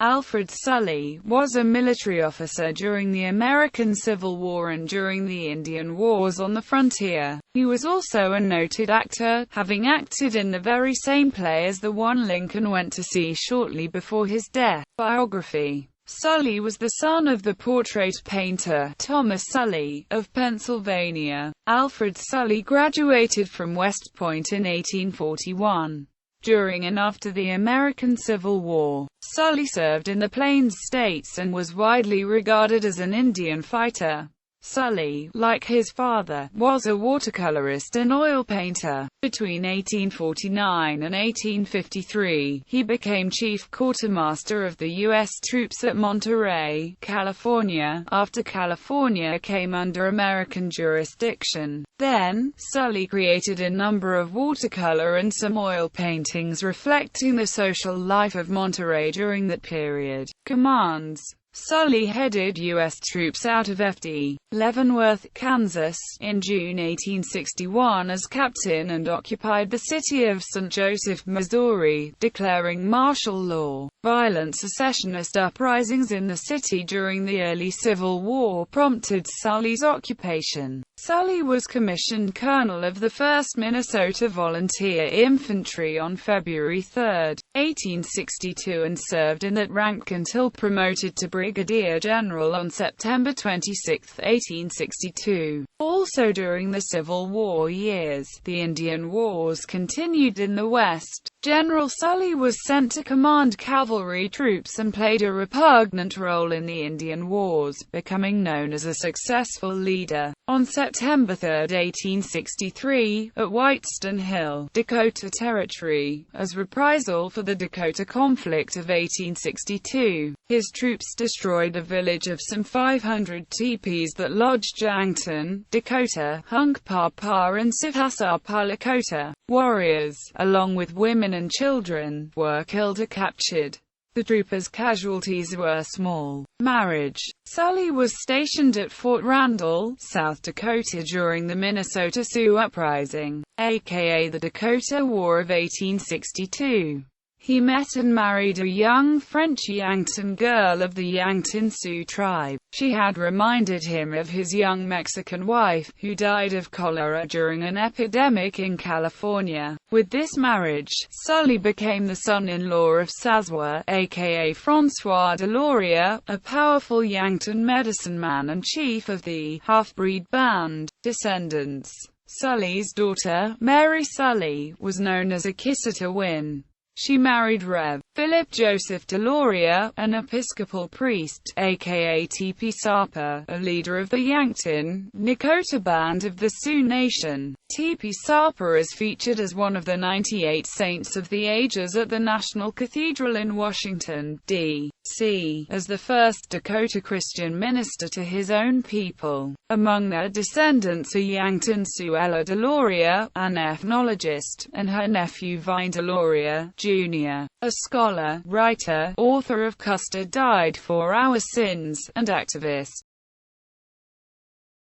Alfred Sully was a military officer during the American Civil War and during the Indian Wars on the frontier. He was also a noted actor, having acted in the very same play as the one Lincoln went to see shortly before his death. Biography. Sully was the son of the portrait painter, Thomas Sully, of Pennsylvania. Alfred Sully graduated from West Point in 1841. During and after the American Civil War, Sully served in the Plains States and was widely regarded as an Indian fighter. Sully, like his father, was a watercolorist and oil painter. Between 1849 and 1853, he became chief quartermaster of the U.S. troops at Monterey, California, after California came under American jurisdiction. Then, Sully created a number of watercolor and some oil paintings reflecting the social life of Monterey during that period. Commands. Sully headed U.S. troops out of F.D. Leavenworth, Kansas, in June 1861 as captain and occupied the city of St. Joseph, Missouri, declaring martial law. Violent secessionist uprisings in the city during the early Civil War prompted Sully's occupation. Sully was commissioned colonel of the 1st Minnesota Volunteer Infantry on February 3, 1862 and served in that rank until promoted to brigadier general on September 26, 1862. Also during the Civil War years, the Indian Wars continued in the West. General Sully was sent to command cavalry troops and played a repugnant role in the Indian Wars, becoming known as a successful leader. On September 3, 1863, at Whitestone Hill, Dakota Territory, as reprisal for the Dakota conflict of 1862, his troops destroyed a village of some 500 teepees that lodged Yankton, Dakota, Hunkpapa and Sivasapa, Lakota. Warriors, along with women and children, were killed or captured. The troopers' casualties were small. Marriage. Sully was stationed at Fort Randall, South Dakota during the Minnesota Sioux Uprising, aka the Dakota War of 1862. He met and married a young French Yankton girl of the Yankton Sioux tribe. She had reminded him of his young Mexican wife, who died of cholera during an epidemic in California. With this marriage, Sully became the son-in-law of Sazwa, aka Francois Deloria, a powerful Yankton medicine man and chief of the half-breed band. Descendants. Sully's daughter, Mary Sully, was known as Akisita-Win. She married Rev. Philip Joseph Deloria, an Episcopal priest, aka Teepee Sapa, a leader of the Yankton, Nakota band of the Sioux Nation. Teepee Sapa is featured as one of the 98 Saints of the Ages at the National Cathedral in Washington, D.C., as the first Dakota Christian minister to his own people. Among their descendants are Yankton Sioux Ella Deloria, an ethnologist, and her nephew Vine Deloria, Jr., a scholar, writer, author of Custard Died for Our Sins, and activist.